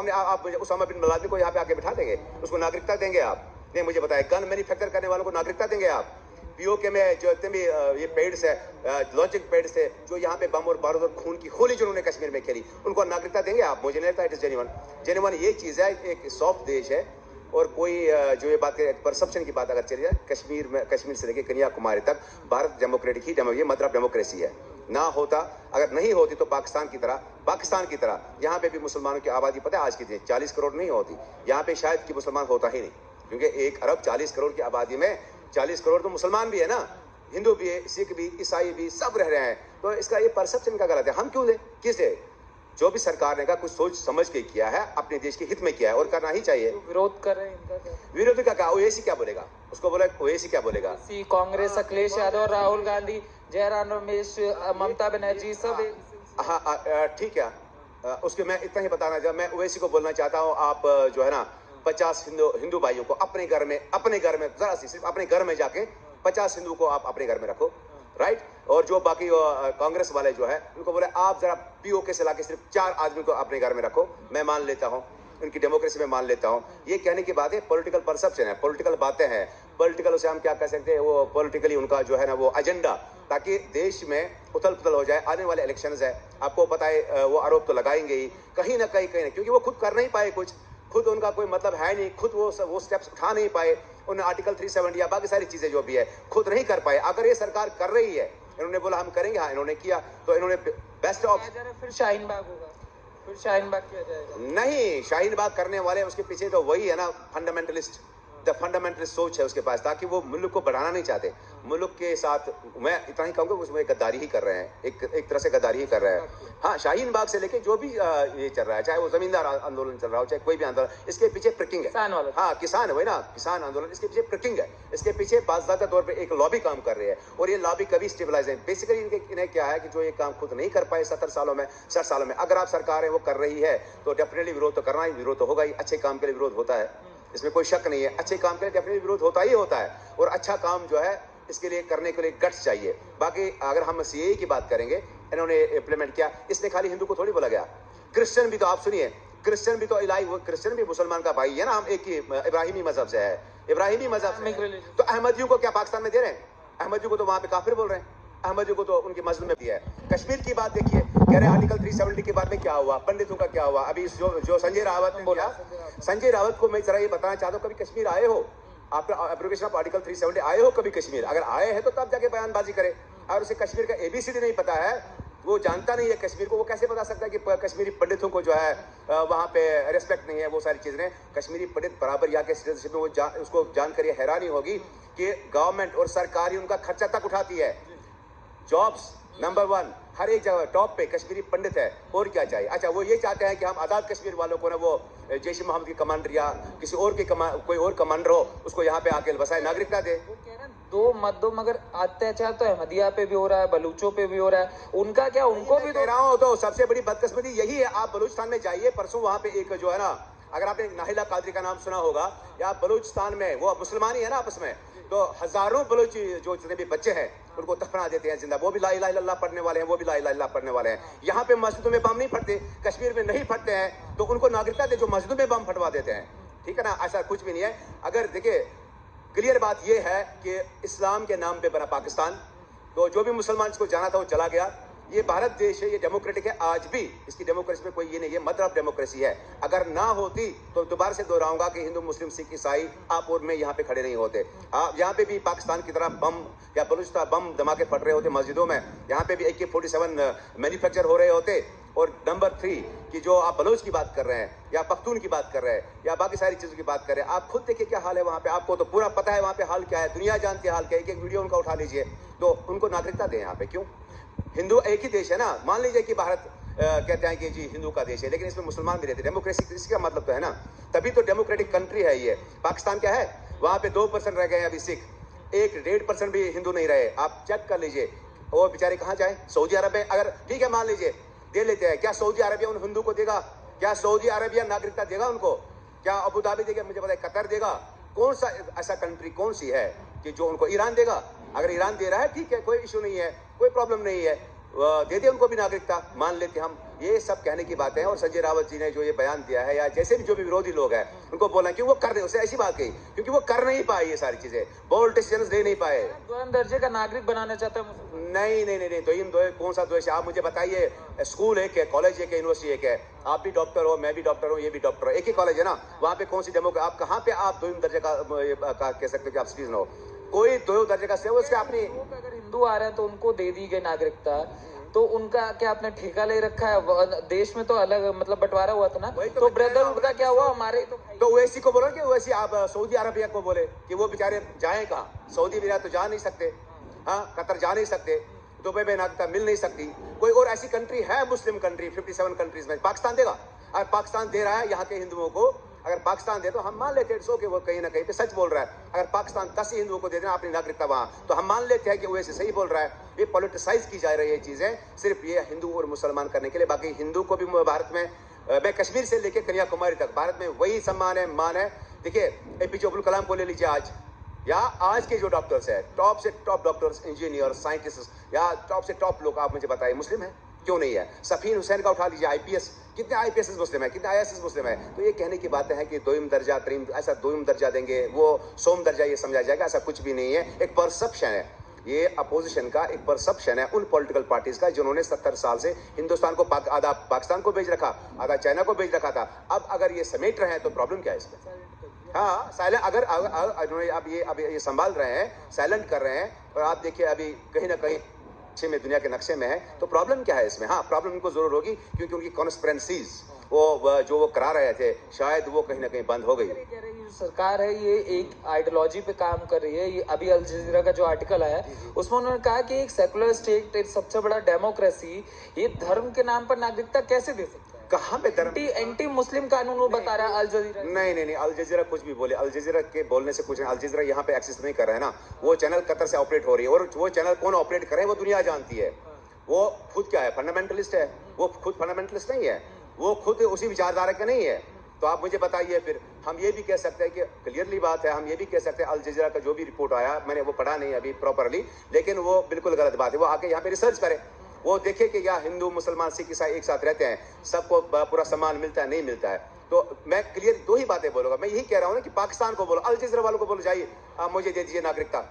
उसामा बिन लादेन को यहाँ पे आके बिठा देंगे, उसको नागरिकता देंगे आप? नहीं, मुझे बताए, गन मैन्युफैक्चर करने वालों को नागरिकता देंगे आप? पीओके में जो इतने भी ये पेड्स है, लॉन्चिंग पेड्स थे, जो यहाँ पे बम और बारूद और खून की होली जो उन्होंने कश्मीर में खेली, उनको नागरिकता देंगे आप? मुझे नहीं लगता इट इज जेन्युइन। ये चीज है, एक सॉफ्ट देश है, और कोई जो ये बात परसेप्शन की बात अगर चली जाए, कश्मीर से लेकर कन्याकुमारी तक भारत डेमोक्रेटिक ही, ये मतलब डेमोक्रेसी है। ना होता, अगर नहीं होती तो पाकिस्तान की तरह यहाँ पे भी मुसलमानों की आबादी पता है आज की 40 करोड़ नहीं होती। यहाँ पे शायद कि मुसलमान होता ही नहीं, क्योंकि 1 अरब 40 करोड़ की आबादी में 40 करोड़ तो मुसलमान भी है ना, हिंदू भी है, सिख भी, ईसाई भी, सब रह रहे हैं। तो इसका ये परसेप्शन का गलत है। हम क्यों दे? किस दे? जो भी सरकार ने कहा कुछ सोच समझ के किया है, अपने देश के हित में किया है और करना ही चाहिए। विरोध कर रहे हैं इनका क्या? विरोध का क्या, ओवैसी क्या बोलेगा? उसको बोला ओवैसी क्या बोलेगा? कांग्रेस, अखिलेश यादव, राहुल गांधी, जयराम रमेश, ममता बनर्जी सब हाँ ठीक है। उसके मैं इतना ही बताना चाहता, मैं ओवैसी को बोलना चाहता हूँ, आप जो है ना 50 हिंदू भाइयों को अपने घर में जरा सी सिर्फ अपने घर में जाके 50 हिंदू को आप अपने घर में रखो, राइट। और जो बाकी कांग्रेस वाले जो है उनको बोले आप जरा पीओके से लाके सिर्फ 4 आदमी को अपने घर में रखो। मैं मान लेता हूँ, उनकी डेमोक्रेसी में मान लेता हूँ। ये कहने की बात है, पॉलिटिकल परसेप्शन है, पॉलिटिकल बातें हैं, पॉलिटिकल उसे हम क्या कह सकते हैं, वो पॉलिटिकली उनका जो है ना वो एजेंडा, ताकि देश में उथल पुथल हो जाए। आने वाले इलेक्शंस है, आपको पता है वो आरोप तो लगाएंगे ही कहीं ना कहीं क्योंकि वो खुद कर नहीं पाए कुछ, खुद उनका कोई मतलब है नहीं, खुद वो स्टेप्स उठा नहीं पाए, उन्हें आर्टिकल 370 या बाकी सारी चीजें जो भी है खुद नहीं कर पाए। अगर ये सरकार कर रही है, इन्होंने बोला हम करेंगे, हाँ इन्होंने किया, तो इन्होंने बेस्ट ऑप्शन। फिर शाहीन बाग होगा, फिर शाहीन बाग किया जाएगा। नहीं, शाहीन बाग करने वाले उसके पीछे तो वही है ना फंडामेंटलिस्ट सोच है उसके पास, ताकि वो मुल्क को बढ़ाना नहीं चाहते। मुल्क के साथ मैं इतना ही कहूंगा उसमें गद्दारी ही कर रहे हैं, एक तरह से गद्दारी ही कर रहे हैं। हाँ, शाहीन बाग से लेके जो भी ये चल रहा है, चाहे वो जमींदार आंदोलन चल रहा हो, चाहे कोई भी आंदोलन, इसके पीछे प्रिकिंग है। हाँ, किसान है ना, किसान आंदोलन, इसके पीछे प्रिकिंग है, इसके पीछे बाज़ाब्ता तौर पर एक लॉबी काम कर रही है, और ये लॉबी कभी स्टेबलाइज है। बेसिकली इन्हें क्या है कि जो ये काम खुद नहीं कर पाए 60 सालों में, अगर आप सरकार है वो कर रही है तो डेफिनेटली विरोध तो करना ही, विरोध तो होगा ही। अच्छे काम के लिए विरोध होता है, इसमें कोई शक नहीं है। अच्छे काम के लिए डेफिनेटली विरोध होता ही होता है, और अच्छा काम जो है इसके लिए करने के लिए गट्स चाहिए। बाकी अगर हम सीएए की बात करेंगे, इन्होंने इम्प्लीमेंट किया, इसने खाली हिंदू को थोड़ी बोला गया, क्रिश्चियन भी तो आप सुनिए, क्रिश्चियन भी तो इलाही, वो क्रिश्चियन भी मुसलमान का भाई है ना, हम एक ही इब्राहिमी मजहब से है, इब्राहिमी मजहब से। तो अहमदियों को क्या पाकिस्तान में दे रहे हैं? अहमदियों को तो वहां पे काफिर बोल रहे हैं, अहमदियों को तो उनकी मस्जिद में दिया है। कश्मीर की बात देखिए, कह रहे आर्टिकल 370 के बाद में क्या हुआ, पंडितों का क्या हुआ। अभी जो संजय रावत ने बोला, संजय रावत को मैं जरा ये बताना चाहता हूँ, कभी कश्मीर आए हो? आप एब्रोगेशन ऑफ आर्टिकल 370 आए हो कभी कश्मीर? अगर आए हैं तो तब जाके बयानबाजी करे। और उसे कश्मीर का ABCD नहीं पता है, वो जानता नहीं है कश्मीर को, वो कैसे बता सकता है कि कश्मीरी पंडितों को जो है वहाँ पे रिस्पेक्ट नहीं है, वो सारी चीजें। कश्मीरी पंडित बराबर यहाँ के सिटीजनशिप में उसको जानकर हैरानी होगी कि गवर्नमेंट और सरकार ही उनका खर्चा तक उठाती है। जॉब्स नंबर 1 हर एक जगह टॉप पे कश्मीरी पंडित है, और क्या चाहिए? अच्छा, वो ये चाहते हैं कि हम आजाद कश्मीर वालों को ना वो जैश ए मोहम्मद के कमांडर या किसी और के कोई और कमांडर हो, उसको यहाँ पे आके बसाए, नागरिकता दे। वो कह रहे हैं दो मत दो, मगर अत्याचार तो अहमदिया पे भी हो रहा है, बलूचों पे भी हो रहा है, उनका क्या, उनको भी कह रहा हूँ। तो सबसे बड़ी बदकिस्मती यही है, आप बलूचिस्तान में जाइए, परसों वहाँ पे एक जो है ना, अगर आपने नाहिला कादरी का नाम सुना होगा, या बलूचिस्तान में वो मुसलमान ही है ना आपस में, तो हजारों बलूची जो जितने भी बच्चे हैं उनको दफना देते हैं जिंदा, वो भी ला इलाहा इल्लल्लाह पढ़ने वाले हैं, वो भी ला इलाहा इल्लल्लाह पढ़ने वाले हैं। यहाँ पे मस्जिदों में बम नहीं फटते, कश्मीर में नहीं फटते हैं, तो उनको नागरिकता दे जो मस्जिदों में बम फटवा देते हैं, ठीक है ना। ऐसा कुछ भी नहीं है। अगर देखिए, क्लियर बात यह है कि इस्लाम के नाम पे बना पाकिस्तान, तो जो भी मुसलमान इसको जाना था वो चला गया। ये भारत देश है, ये डेमोक्रेटिक है, आज भी इसकी डेमोक्रेसी में कोई ये नहीं है, मदर ऑफ डेमोक्रेसी है। अगर ना होती तो दोबारा से दोहराऊंगा कि हिंदू मुस्लिम सिख ईसाई आप और मैं यहाँ पे खड़े नहीं होते। यहाँ पे भी पाकिस्तान की तरह बम या बलूचिस्तान बम धमाके फट रहे होते मस्जिदों में, यहाँ पे भी AK-47 मैन्युफैक्चर हो रहे होते। और नंबर 3 कि जो आप बलोच की बात कर रहे हैं, या पख्तून की बात कर रहे हैं, या बाकी सारी चीजों की बात कर रहे हैं, आप खुद देखिए क्या हाल है वहाँ पे, आपको तो पूरा पता है वहाँ पे हाल क्या है, दुनिया जानती है हाल क्या है। एक वीडियो उनका उठा लीजिए, तो उनको नागरिकता दें यहाँ पे, क्यों? हिंदू एक ही देश है ना, मान लीजिए कि भारत कहते हैं कि जी हिंदू का देश है, लेकिन इसमें मुसलमान भी रहते हैं, डेमोक्रेसी इसका मतलब तो है ना, तभी तो डेमोक्रेटिक कंट्री है ये। पाकिस्तान क्या है, वहाँ पे 2% रह गए अभी सिख, 1-1.5% भी हिंदू नहीं रहे, आप चेक कर लीजिए। वो बेचारे कहाँ जाए? सऊदी अरब में। अगर ठीक है मान लीजिए दे लेते हैं, क्या सऊदी अरबिया उन हिंदू को देगा? क्या सऊदी अरबिया नागरिकता देगा उनको? क्या अबू धाबी देगा? मुझे पता है कतर देगा। कौन सा ऐसा कंट्री कौन सी है कि जो उनको? ईरान देगा। अगर ईरान दे रहा है ठीक है, कोई इशू नहीं है, कोई प्रॉब्लम नहीं है, दे दे उनको भी नागरिकता, मान लेते हम। ये सब कहने की बातें हैं। और संजय रावत जी ने जो ये बयान दिया है, या जैसे भी जो भी विरोधी लोग हैं उनको बोलना कि वो कर रहे, उसे ऐसी बात कही क्योंकि वो कर नहीं पाए, ये सारी चीजें बोल्ड डिसीजन ले नहीं पाए। दोयम दर्जे का नागरिक बनाना चाहते हैं? नहीं, दोयम कौन सा द्वेष? आप मुझे बताइए, स्कूल एक है, कॉलेज एक है, यूनिवर्सिटी एक है, आप भी डॉक्टर हो, मैं भी डॉक्टर हूँ, ये भी डॉक्टर हो, एक ही कॉलेज है ना, वहाँ पे कौन सी डेमोक्रेसी? आप कहाँ पे आप दोयम दर्जे का कह सकते हो कि आप सिटीजन हो? कोई दो दर्जे का से उसके अपनी। अगर हिंदू आ रहे हैं तो उनको दे दी गई नागरिकता, तो उनका क्या आपने ठेका ले रखा है? देश में तो अलग मतलब बंटवारा हुआ था ना, तो ब्रदरहुड का क्या हुआ? हमारे तो ओवैसी को बोलो कि ओवैसी आप सऊदी अरबिया को बोले कि वो बेचारे जाएं कहाँ? सऊदी अरबिया तो जा नहीं सकते, हाँ, कतर जा नहीं सकते, दुबई में नागरिकता मिल नहीं सकती। कोई और ऐसी कंट्री है मुस्लिम कंट्री 57 कंट्रीज में? पाकिस्तान देगा? अगर पाकिस्तान दे रहा है यहाँ के हिंदुओं को, अगर पाकिस्तान दे तो हम मान लेते हैं सो कि वो कहीं ना कहीं पे सच बोल रहा है। अगर पाकिस्तान 10 हिंदुओं को दे देना अपनी नागरिकता वहां, तो हम मान लेते हैं कि वो ऐसे सही बोल रहा है। ये पॉलिटिसाइज की जा रही है चीजें, सिर्फ ये हिंदू और मुसलमान करने के लिए। बाकी हिंदू को भी भारत में, मैं कश्मीर से लेकर कन्याकुमारी तक भारत में वही सम्मान है, मान है। देखिए एपीजे अब्दुल कलाम को ले लीजिए आज, या आज के जो डॉक्टर्स है, टॉप से टॉप डॉक्टर्स, इंजीनियर, साइंटिस्ट, या टॉप से टॉप लोग, आप मुझे बताइए मुस्लिम है? क्यों नहीं है? सफीन हुसैन का उठा लीजिए, आईपीएस, कितने आईपीएस मुस्लिम है, कितने आईएएस मुस्लिम है? तो ये कहने की बातें हैं कि दोयम दर्जा, ऐसा दोयम दर्जा देंगे, वो सोम दर्जा ये समझा जाएगा, ऐसा कुछ भी नहीं है। एक परसेप्शन है, ये अपोजिशन का एक परसेप्शन है उन पॉलिटिकल पार्टीज का जिन्होंने 70 साल से हिंदुस्तान को आधा पाकिस्तान को बेच रखा, आधा चाइना को बेच रखा था। अब अगर ये समेट रहे हैं तो प्रॉब्लम क्या है इसमें? हाँ, साइलेंट अगर अब ये संभाल रहे हैं, साइलेंट कर रहे हैं, और आप देखिए अभी कहीं ना कहीं अच्छे में दुनिया के नक्शे में है, तो प्रॉब्लम क्या है इसमें? हाँ, प्रॉब्लम उनको जरूर होगी, क्योंकि उनकी कॉन्स्पिरेंसीज वो करा रहे थे, शायद वो कहीं ना कहीं बंद हो गई। सरकार है ये एक आइडियोलॉजी पे काम कर रही है। ये अभी अल जजीरा का जो आर्टिकल आया उसमें उन्होंने कहा कि एक सेकुलर स्टेट, एक सबसे बड़ा डेमोक्रेसी, ये धर्म के नाम पर नागरिकता कैसे दे सकता है? कहाँ पे धर्म? एंटी मुस्लिम कानून वो बता रहा है अल जजीरा। नहीं, अल जजीरा कुछ भी बोले, अल जजीरा के बोलने से कुछ नहीं। अल जजीरा यहाँ पे एक्सेस नहीं कर रहा है ना, वो चैनल कतर से ऑपरेट हो रही है, और वो चैनल कौन ऑपरेट कर रहे हैं वो दुनिया जानती है। वो खुद क्या है? फंडामेंटलिस्ट है। वो खुद फंडामेंटलिस्ट नहीं है, वो खुद उसी विचारधारा का नहीं है। तो आप मुझे बताइए, फिर हम ये भी कह सकते हैं कि क्लियरली बात है, हम ये भी कह सकते हैं अल जजीरा का जो भी रिपोर्ट आया, मैंने वो पढ़ा नहीं अभी प्रॉपरली, लेकिन वो बिल्कुल गलत बात है। वो आके यहाँ पे रिसर्च करे, वो देखे कि यहाँ हिंदू, मुसलमान, सिख, ईसाई एक साथ रहते हैं, सबको पूरा सम्मान मिलता है, नहीं मिलता है। तो मैं क्लियर 2 ही बातें बोलूंगा। मैं यही कह रहा हूँ ना कि पाकिस्तान को बोलो, अल जजीरा वालों को बोलो, जाइए आप मुझे दे दीजिए नागरिकता,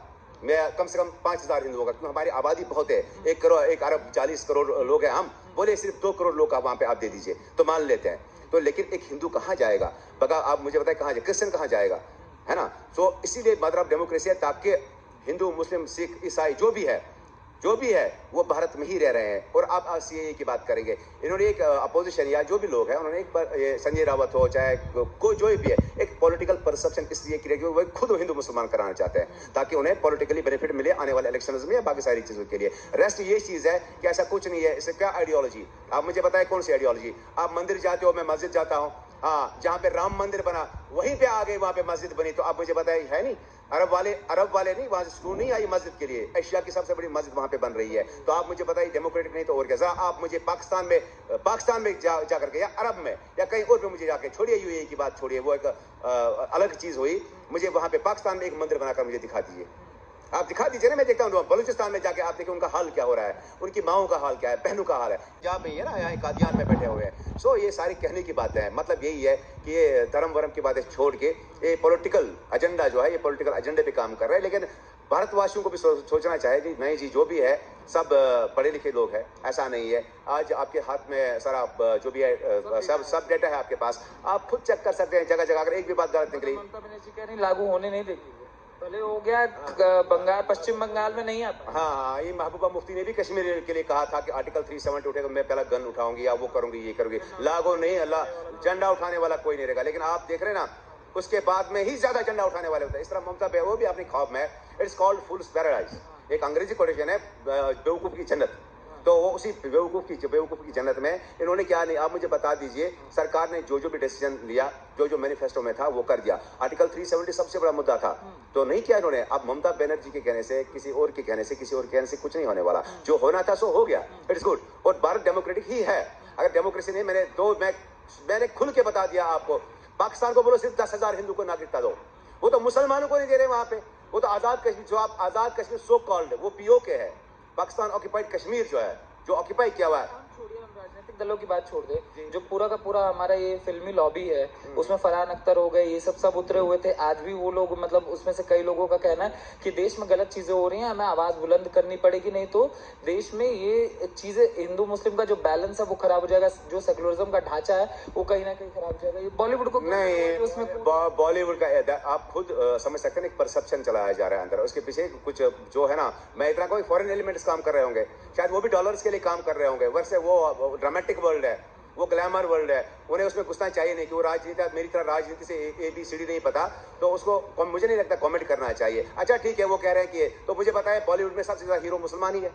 मैं कम से कम 5000 हिंदुओं का, क्योंकि हमारी आबादी बहुत है, 1 अरब 40 करोड़ लोग हैं हम, बोले सिर्फ 2 करोड़ लोग वहां पे आप दे दीजिए, तो मान लेते हैं। तो लेकिन एक हिंदू कहाँ जाएगा? बगा आप मुझे बताएं कहाँ जाए? क्रिश्चियन कहाँ जाएगा? है ना? तो इसीलिए मदर ऑफ डेमोक्रेसी है, ताकि हिंदू, मुस्लिम, सिख, ईसाई जो भी है वो भारत में ही रह रहे हैं। और आप सीएए की बात करेंगे, इन्होंने एक अपोजिशन या जो भी लोग हैं, उन्होंने एक बार संजय रावत हो, चाहे कोई जो भी है, एक पॉलिटिकल परसेप्शन इसलिए क्रिएट किया, वो खुद हिंदू मुसलमान कराना चाहते हैं, ताकि उन्हें पॉलिटिकली बेनिफिट मिले आने वाले इलेक्शंस में या बाकी सारी चीजों के लिए। रेस्ट ये चीज है कि ऐसा कुछ नहीं है। इससे क्या आइडियोलॉजी? आप मुझे बताएं कौन सी आइडियोलॉजी? आप मंदिर जाते हो, मैं मस्जिद जाता हूँ, हाँ, जहाँ पे राम मंदिर बना वहीं पे आ गए, वहां पे मस्जिद बनी, तो आप मुझे बताएं, है नहीं? अरब वाले नहीं, वहां से शुरू नहीं आई मस्जिद के लिए, एशिया की सबसे बड़ी मस्जिद वहां पे बन रही है। तो आप मुझे बताइए डेमोक्रेटिक नहीं तो और क्या? आप मुझे पाकिस्तान में जा करके, या अरब में, या कहीं और पे मुझे जाके, छोड़िए यूएई की बात छोड़िए, वो एक अलग चीज हुई। मुझे वहां पे पाकिस्तान में एक मंदिर बनाकर मुझे दिखा दीजिए, आप दिखा दीजिए ना, मैं देखता हूँ। बलूचिस्तान में जाके आप देखिए उनका हाल क्या हो रहा है, उनकी माओं का हाल क्या है, बहनों का हाल है, जहाँ पे है ना, यहाँ कादियान में बैठे हुए हैं। सो ये सारी कहने की बातें हैं, मतलब यही है कि ये धर्म वर्म की बातें छोड़ के ये पॉलिटिकल एजेंडा जो है, ये पॉलिटिकल एजेंडे पे काम कर रहे हैं। लेकिन भारतवासियों को भी सोचना चाहिए कि नहीं जी, जो भी है सब पढ़े लिखे लोग हैं, ऐसा नहीं है। आज आपके हाथ में सारा जो भी है सब डेटा है आपके पास, आप खुद चेक कर सकते हैं जगह जगह। अगर एक भी बात गलत निकली, लागू होने नहीं देगी, पहले हो गया बंगाल, पश्चिम बंगाल में नहीं आता। हाँ, ये महबूबा मुफ्ती ने भी कश्मीर के लिए कहा था कि आर्टिकल 370 उठेगा, मैं पहला गन उठाऊंगी या वो करूंगी, ये करूंगी। लागू नहीं, अल्लाह झंडा उठाने वाला कोई नहीं रहेगा। लेकिन आप देख रहे हैं ना, उसके बाद में ही ज्यादा झंडा उठाने वाले होते हैं। इस तरह ममता पे वो भी अपनी ख्वाब में, इट्स कॉल्ड फूल्स पैराडाइज, एक अंग्रेजी कोटेशन है, बेवकूफ की जन्नत। तो वो उसी बेवकूफ की जन्नत में इन्होंने क्या नहीं, आप मुझे बता दीजिए, सरकार ने जो भी डिसीजन लिया, जो मैनिफेस्टो में था वो कर दिया। आर्टिकल 370 सबसे बड़ा मुद्दा था, तो नहीं किया इन्होंने। अब ममता बनर्जी के कहने से, किसी और के कहने से, किसी और कहने से कुछ नहीं होने वाला। जो होना था सो हो गया, इट्स गुड। और भारत डेमोक्रेटिक ही है। अगर डेमोक्रेसी नहीं, मैंने खुल के बता दिया आपको। पाकिस्तान को बोलो सिर्फ 10,000 हिंदू को नागरिकता दो, वो तो मुसलमानों को नहीं दे रहे वहां पे। वो तो आजाद कश्मीर, जो आप आजाद कश्मीर सो कॉल्ड, वो पीओके है, पाकिस्तान ऑक्यूपाइड कश्मीर जो है, जो ऑक्यूपाई किया हुआ है। राजनीतिक दलों की बात छोड़ दे, जो पूरा का पूरा हमारा ये फिल्मी लॉबी है, उसमें फरहान अख्तर हो गए, ये सब उतरे हुए थे। आज भी वो लोग, मतलब उसमें से कई लोगों का कहना है कि देश में गलत चीजें हो रही हैं, हमें आवाज बुलंद करनी पड़ेगी, नहीं तो देश में ये चीजें, हिंदू मुस्लिम का जो बैलेंस है वो खराब हो जाएगा, जो सेकुलरिज्म का ढांचा है वो कहीं ना कहीं खराब हो जाएगा। ये बॉलीवुड को नहीं, उसमें बॉलीवुड का आप खुद समझ सकते हैं, एक परसेप्शन चलाया जा रहा है अंदर, उसके पीछे कुछ जो है ना, मैं इतना कोई फॉरेन एलिमेंट्स काम कर रहे होंगे, शायद वो भी डॉलर्स के लिए काम कर रहे होंगे। वैसे वो ड्रामेटिक वर्ल्ड है, वो ग्लैमर वर्ल्ड है, उन्हें उसमें घुसना चाहिए नहीं। कि वो राजनीति, मेरी तरह राजनीति से ABCD नहीं पता, तो उसको मुझे नहीं लगता कमेंट करना चाहिए। अच्छा ठीक है, वो कह रहे हैं कि तो मुझे बताया बॉलीवुड में सबसे ज्यादा हीरो मुसलमान ही है,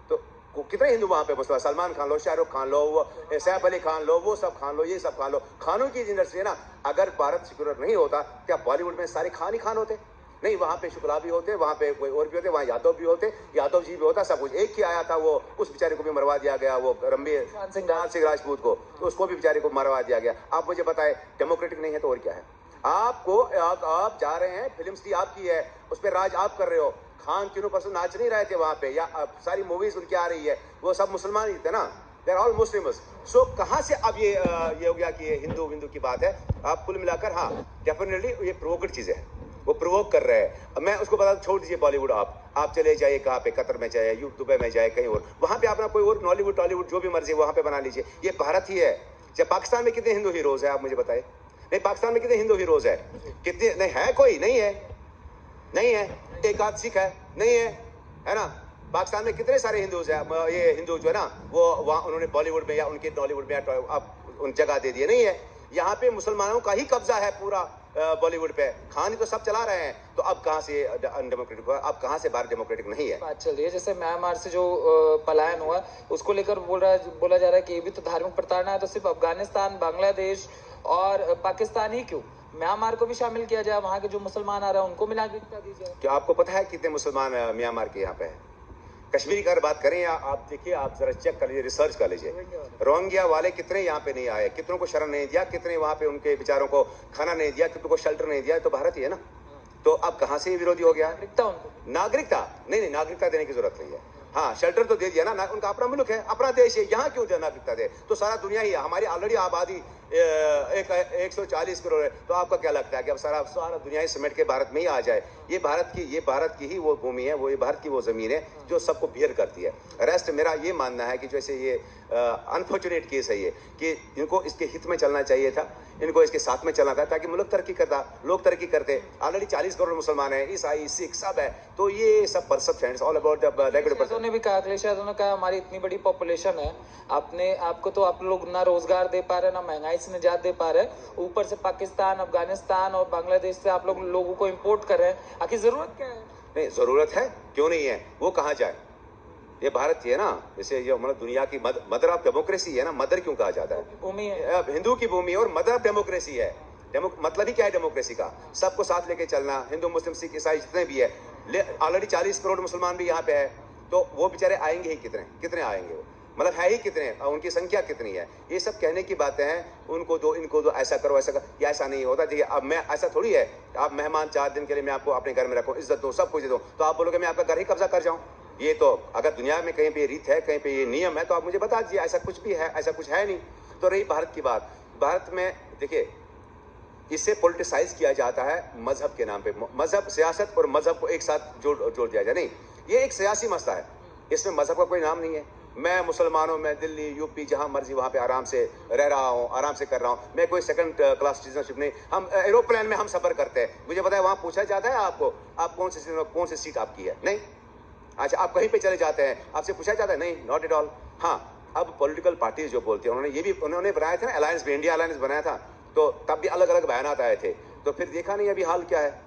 तो कितने हिंदू वहां पे मुसलमान, सलमान खान लो, शाहरुख खान लो, वो सैफ अली खान लो, वो सब खान लो, ये सब खान लो, खानों की इंडस्ट्री है ना। अगर भारत सिक्योर नहीं होता क्या बॉलीवुड में सारे खान ही खान होते? नहीं, वहां पे शुक्ला भी होते, वहां पे कोई और भी होते, वहां यादव भी होते, यादव जी भी होता, सब कुछ। एक ही आया था वो, उस बेचारे को भी मरवा दिया गया, वो रणबीर सिंह राजपूत को, तो उसको भी बेचारे को मरवा दिया गया। आप मुझे बताए डेमोक्रेटिक नहीं है तो और क्या है? आपको आप जा रहे हैं, फिल्म सिटी आपकी है, उस पर राज आप कर रहे हो। खान तीनों परसों नाच नहीं रहे थे वहां पे, या सारी मूवीज उनकी आ रही है, वो सब मुसलमान ही थे ना, दे आर ऑल मुस्लिम्स। सो कहां से अब ये हो गया कि ये हिंदू की बात है? आप कुल मिलाकर, हाँ डेफिनेटली ये प्रोवोकेट चीज है, वो प्रोवोक कर रहे हैं। मैं उसको बता, छोड़ दीजिए बॉलीवुड, आप चले जाइए कहाँ पे, कतर में जाए, दुबई में जाए, कहीं और, वहां पे अपना कोई और नॉलीवुड टॉलीवुड जो भी मर्जी वहां पे बना लीजिए। ये भारत ही है। जब पाकिस्तान में कितने हिंदू हीरोज है आप मुझे बताइए? नहीं, पाकिस्तान में कितने हिंदू हीरोज है? कितने? नहीं है, कोई नहीं है, नहीं है। एक आध सिख है, नहीं है ना? पाकिस्तान में कितने सारे हिंदूज है, ये हिंदू जो है ना, वो वहाँ उन्होंने बॉलीवुड में या उनके टॉलीवुड में आप उन जगह दे दिए, नहीं है। यहाँ पे मुसलमानों का ही कब्जा है पूरा बॉलीवुड पे, खान ही तो सब चला रहे हैं। तो अब कहाँ से अनडेमोक्रेटिक हुआ? अब कहाँ से भारत डेमोक्रेटिक नहीं है? बात चल रही है जैसे म्यांमार से जो पलायन हुआ उसको लेकर बोला जा रहा है कि ये भी तो धार्मिक प्रताड़ना है, तो सिर्फ अफगानिस्तान, बांग्लादेश और पाकिस्तान ही क्यों, म्यांमार को भी शामिल किया जाए, वहाँ के जो मुसलमान आ रहे हैं उनको भी नागरिकता दी जाए। क्या आपको पता है कितने मुसलमान म्यांमार के यहाँ पे है? कश्मीरी की अगर बात करें, या आप देखिए, आप जरा चेक कर लीजिए, रिसर्च कर लीजिए, रोहिंग्या वाले कितने यहाँ पे नहीं आए, कितनों को शरण नहीं दिया, कितने वहाँ पे उनके बेचारों को खाना नहीं दिया, कितनों को शेल्टर नहीं दिया, तो भारत ही है ना। तो अब कहाँ से विरोधी हो गया? नागरिकता नहीं, नागरिकता देने की जरूरत नहीं है। हाँ, शेल्टर तो दे दिया ना, उनका अपना मुल्क है, अपना देश है, यहाँ क्यों नागरिकता दे? तो सारा दुनिया ही है, हमारी ऑलरेडी आबादी 140 करोड़ है। तो आपका क्या लगता है कि अब सारा दुनिया ही समेट के भारत में ही आ जाए? ये भारत की ही वो भूमि है, वो ये भारत की वो जमीन है जो सबको बियर करती है। रेस्ट मेरा ये मानना है कि जैसे ये अनफॉर्चुनेट केस है ये, कि इनको इसके हित में चलना चाहिए था, इनको इसके साथ में चलना था, ताकि मुल्क तरक्की करता, लोग तरक्की करते। ऑलरेडी 40 करोड़ मुसलमान है, ईसाई, सिख सब है, तो ये सब परसेप्शन ऑल अबाउट द ने भी कहा, अखिलेश यादव ने कहा हमारी इतनी बड़ी पॉपुलेशन है, आपको तो आप लोग ना रोजगार दे पा रहे, ना महंगाई से निजात दे पा रहे, ऊपर से पाकिस्तान, अफगानिस्तान और बांग्लादेश से आप लोगों को इम्पोर्ट कर रहे हैं, आखिर जरूरत क्या है? नहीं, जरूरत है, क्यों नहीं है? वो कहाँ जाए? ये भारत ही है ना, जैसे ये मतलब दुनिया की मदर ऑफ डेमोक्रेसी है ना। मदर क्यों कहा जाता है? भूमि है, हिंदू की भूमि और मदर ऑफ डेमोक्रेसी है। मतलब ही क्या है डेमोक्रेसी का? सबको साथ लेके चलना, हिंदू मुस्लिम सिख ईसाई जितने भी है। ऑलरेडी 40 करोड़ मुसलमान भी यहाँ पे है, तो वो बेचारे आएंगे ही कितने आएंगे? वो मतलब है ही कितने, उनकी संख्या कितनी है? ये सब कहने की बातें हैं, उनको दो, इनको दो, ऐसा करो, ऐसा करो, ये ऐसा नहीं होता। देखिए, अब मैं ऐसा थोड़ी है, आप मेहमान 4 दिन के लिए मैं आपको अपने घर में रखूं, इज्जत दो, सब कुछ दे दूं, तो आप बोलोगे मैं आपका घर ही कब्जा कर जाऊं? ये तो अगर दुनिया में कहीं पे रीत है, कहीं पे ये नियम है, तो आप मुझे बता दीजिए। ऐसा कुछ भी है? ऐसा कुछ है नहीं। तो रही भारत की बात, भारत में देखिए, इसे पॉलिटिसाइज किया जाता है मजहब के नाम पे। मजहब, सियासत और मजहब को एक साथ जोड़ दिया जाए। नहीं, ये एक सियासी मसला है, इसमें मजहब का कोई नाम नहीं है। मैं मुसलमानों में दिल्ली, यूपी, जहां मर्जी वहां पे आराम से रह रहा हूं, आराम से कर रहा हूं। मैं कोई सेकंड क्लास सिटीजनशिप नहीं। हम एरोप्लेन में हम सफर करते हैं, मुझे पता है वहां पूछा जाता है आपको, आप कौन सी सीट आपकी है? नहीं। अच्छा, आप कहीं पे चले जाते हैं, आपसे पूछा जाता है? नहीं, नॉट एट ऑल। हाँ, अब पॉलिटिकल पार्टीज जो बोलती है, उन्होंने बनाया था ना अलायंस भी, इंडिया अलायंस बनाया था, तो तब भी अलग अलग बयानात आए थे। तो फिर देखा नहीं अभी हाल क्या है?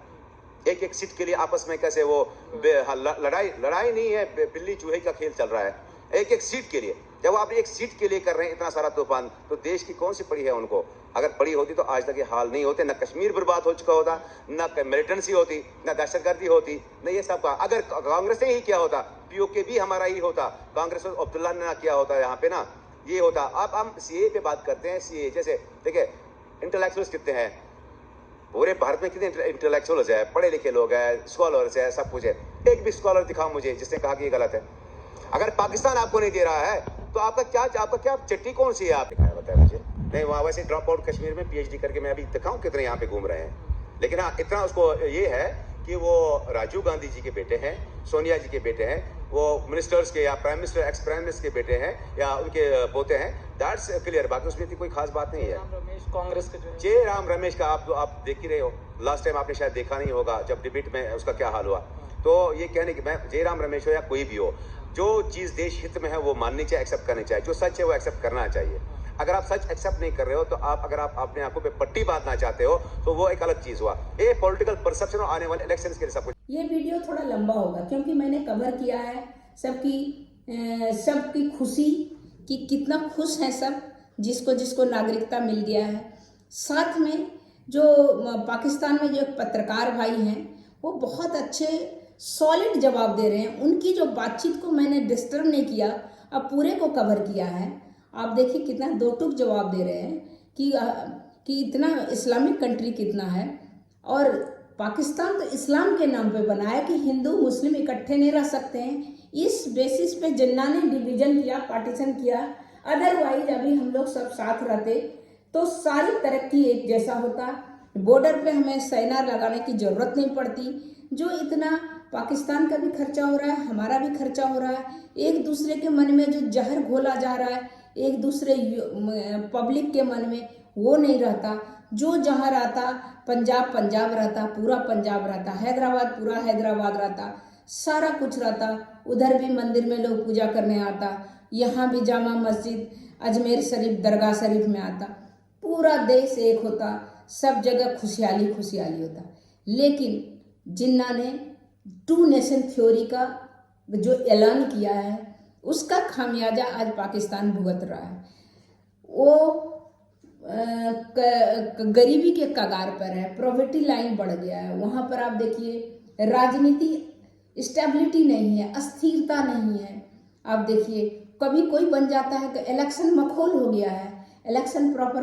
एक सीट के लिए आपस में कैसे वो लड़ाई नहीं है, बिल्ली चूहे का खेल चल रहा है। एक सीट के लिए, जब आप एक सीट के लिए कर रहे हैं इतना सारा तूफान, तो देश की कौन सी पड़ी है उनको? अगर पड़ी होती तो आज तक ये हाल नहीं होते, न कश्मीर बर्बाद हो चुका होता, न मिलिटेंसी होती, न दहशतगर्दी होती, न ये सब का। अगर कांग्रेस ने ही किया होता, पीओके भी हमारा ही होता, कांग्रेस और अब्दुल्ला ने ना किया होता यहाँ पे ना, ये होता। अब हम सीए पे बात करते हैं। सीए जैसे देखिए, इंटेलेक्चुअल्स कितने हैं पूरे भारत में? कितने इंटेलेक्चुअल्स है, पढ़े लिखे लोग हैं, स्कॉलर्स है, सब कुछ है। एक भी स्कॉलर दिखाओ मुझे जिसने कहा कि ये गलत है। अगर पाकिस्तान आपको नहीं दे रहा है तो आपका क्या चिट्ठी कौन सी है? आप दिखाया, बताया मुझे। नहीं, वहाँ वैसे ड्रॉप आउट कश्मीर में पीएचडी करके मैं अभी दिखाऊं कितने यहाँ पे घूम रहे हैं। लेकिन हाँ, इतना उसको ये है कि वो राजीव गांधी जी के बेटे हैं, सोनिया जी के बेटे हैं, वो मिनिस्टर्स के या prime minister, ex prime minister के बेटे हैं या उनके पोते हैं, दैट्स क्लियर। बाकी उसमें इतनी कोई खास बात नहीं है। कांग्रेस के जय राम रमेश का आप देख ही रहे हो, लास्ट टाइम आपने शायद देखा नहीं होगा जब डिबेट में उसका क्या हाल हुआ। तो ये कहने की, मैं जय राम रमेश हो या कोई भी हो, जो चीज देश हित में है वो माननी चाहिए, एक्सेप्ट करनी चाहिए। जो सच है वो एक्सेप्ट करना चाहिए। अगर आप सच एक्सेप्ट नहीं कर रहे हो, तो अगर आप अपने आंखों पे पट्टी बांधना चाहते हो, तो वो एक अलग चीज हुआ। ये पॉलिटिकल परसेप्शन और आने वाले इलेक्शंस के लिए सब कुछ। ये वीडियो थोड़ा लंबा होगा क्योंकि मैंने कवर किया है सबकी सबकी खुशी कि कितना खुश हैं सब जिसको जिसको नागरिकता मिल गया है। साथ में जो पाकिस्तान में जो पत्रकार भाई हैं वो बहुत अच्छे सॉलिड जवाब दे रहे हैं। उनकी जो बातचीत को मैंने डिस्टर्ब नहीं किया, अब पूरे को कवर किया है। आप देखिए कितना दो टूक जवाब दे रहे हैं कि इतना इस्लामिक कंट्री कितना है, और पाकिस्तान तो इस्लाम के नाम पे बना है कि हिंदू मुस्लिम इकट्ठे नहीं रह सकते हैं। इस बेसिस पे जिन्ना ने डिवीजन किया, पार्टीशन किया। अदरवाइज अभी हम लोग सब साथ रहते तो सारी तरक्की एक जैसा होता। बॉर्डर पे हमें सेना लगाने की जरूरत नहीं पड़ती। जो इतना पाकिस्तान का भी खर्चा हो रहा है, हमारा भी खर्चा हो रहा है, एक दूसरे के मन में जो जहर घोला जा रहा है एक दूसरे पब्लिक के मन में, वो नहीं रहता। जो जहाँ रहता, पंजाब पंजाब रहता, पूरा पंजाब रहता, हैदराबाद पूरा हैदराबाद रहता, सारा कुछ रहता। उधर भी मंदिर में लोग पूजा करने आता, यहाँ भी जामा मस्जिद, अजमेर शरीफ, दरगाह शरीफ में आता, पूरा देश एक होता, सब जगह खुशहाली खुशहाली होता। लेकिन जिन्ना ने 2 नेशन थ्योरी का जो ऐलान किया है उसका खामियाजा आज पाकिस्तान भुगत रहा है। वो गरीबी के कगार पर है, पॉवर्टी लाइन बढ़ गया है। वहाँ पर आप देखिए राजनीति स्टेबिलिटी नहीं है, अस्थिरता नहीं है। आप देखिए कभी कोई बन जाता है कि इलेक्शन मखौल हो गया है, इलेक्शन प्रॉपर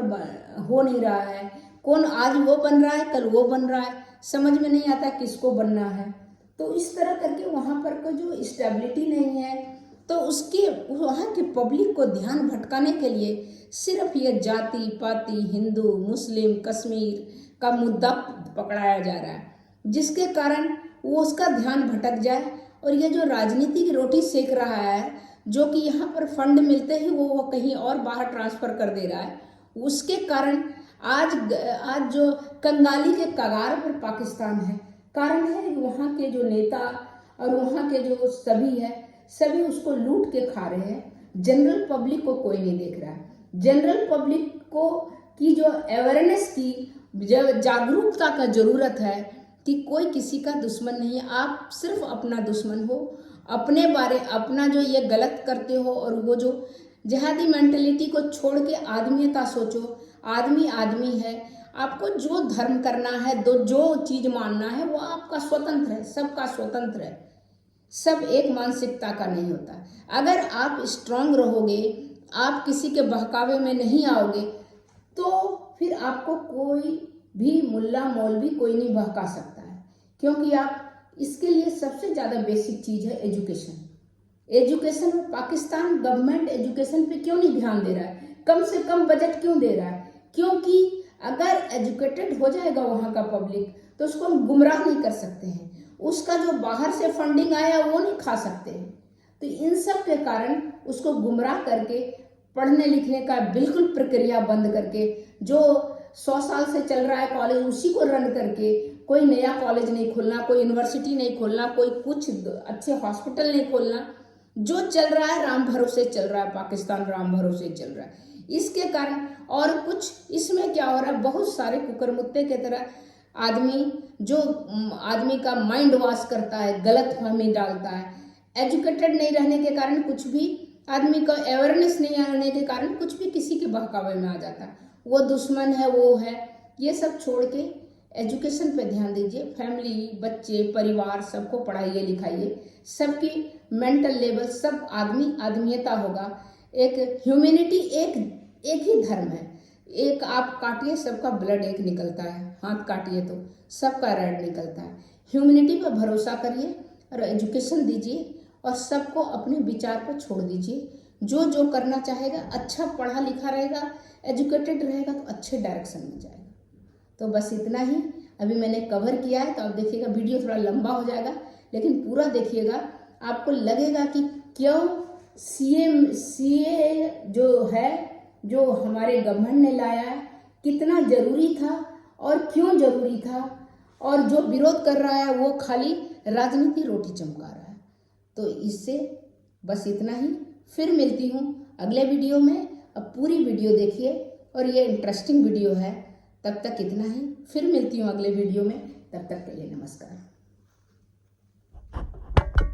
हो नहीं रहा है। कौन आज वो बन रहा है, कल वो बन रहा है, समझ में नहीं आता किसको बनना है। तो इस तरह करके वहाँ पर का जो स्टेबिलिटी नहीं है, तो उसके वहाँ के पब्लिक को ध्यान भटकाने के लिए सिर्फ ये जाति पाति, हिंदू मुस्लिम कश्मीर का मुद्दा पकड़ाया जा रहा है, जिसके कारण वो उसका ध्यान भटक जाए। और ये जो राजनीति की रोटी सेक रहा है, जो कि यहाँ पर फंड मिलते ही वो कहीं और बाहर ट्रांसफर कर दे रहा है, उसके कारण आज जो कंगाली के कगार पर पाकिस्तान है। कारण है कि वहाँ के जो नेता और वहाँ के जो सभी है, सभी उसको लूट के खा रहे हैं। जनरल पब्लिक को कोई नहीं देख रहा है। जनरल पब्लिक को की जो अवेयरनेस की जागरूकता का जरूरत है कि कोई किसी का दुश्मन नहीं है, आप सिर्फ अपना दुश्मन हो, अपने बारे अपना जो ये गलत करते हो, और वो जो जिहादी मेंटेलिटी को छोड़ के आदमीयता सोचो। आदमी आदमी है, आपको जो धर्म करना है, जो चीज मानना है वो आपका स्वतंत्र है, सबका स्वतंत्र है। सब एक मानसिकता का नहीं होता। अगर आप स्ट्रांग रहोगे, आप किसी के बहकावे में नहीं आओगे, तो फिर आपको कोई भी मुल्ला मौलवी कोई नहीं बहका सकता है। क्योंकि आप इसके लिए सबसे ज़्यादा बेसिक चीज़ है एजुकेशन। एजुकेशन में पाकिस्तान गवर्नमेंट एजुकेशन पे क्यों नहीं ध्यान दे रहा है, कम से कम बजट क्यों दे रहा है? क्योंकि अगर एजुकेटेड हो जाएगा वहाँ का पब्लिक तो उसको हम गुमराह नहीं कर सकते हैं, उसका जो बाहर से फंडिंग आया वो नहीं खा सकते हैं। तो इन सब के कारण उसको गुमराह करके पढ़ने लिखने का बिल्कुल प्रक्रिया बंद करके, जो 100 साल से चल रहा है कॉलेज उसी को रन करके, कोई नया कॉलेज नहीं खोलना, कोई यूनिवर्सिटी नहीं खोलना, कोई कुछ अच्छे हॉस्पिटल नहीं खोलना, जो चल रहा है राम भरोसे चल रहा है, पाकिस्तान राम भरोसे चल रहा है। इसके कारण और कुछ इसमें क्या हो रहा है, बहुत सारे कुकरमुत्ते की तरह आदमी का माइंड वॉश करता है, गलत फहमी डालता है। एजुकेटेड नहीं रहने के कारण कुछ भी, आदमी का अवेयरनेस नहीं आने के कारण कुछ भी किसी के बहकावे में आ जाता है, वो दुश्मन है, वो है। ये सब छोड़ के एजुकेशन पे ध्यान दीजिए। फैमिली, बच्चे, परिवार सबको पढ़ाइए लिखाइए, सबकी मेंटल लेवल, सब आदमीयता होगा। एक ह्यूमैनिटी एक ही धर्म है। एक आप काटिए सबका ब्लड एक निकलता है, हाथ काटिए तो सबका रेड निकलता है। ह्यूमैनिटी पर भरोसा करिए और एजुकेशन दीजिए और सबको अपने विचार पर छोड़ दीजिए। जो करना चाहेगा, अच्छा पढ़ा लिखा रहेगा, एजुकेटेड रहेगा तो अच्छे डायरेक्शन में जाएगा। तो बस इतना ही अभी मैंने कवर किया है। तो आप देखिएगा वीडियो थोड़ा लंबा हो जाएगा, लेकिन पूरा देखिएगा, आपको लगेगा कि क्यों सीए जो है, जो हमारे गवर्नमेंट ने लाया है, कितना जरूरी था और क्यों जरूरी था, और जो विरोध कर रहा है वो खाली राजनीति रोटी चमका रहा है। तो इससे बस इतना ही। फिर मिलती हूँ अगले वीडियो में। अब पूरी वीडियो देखिए और ये इंटरेस्टिंग वीडियो है। तब तक इतना ही, फिर मिलती हूँ अगले वीडियो में। तब तक के लिए नमस्कार।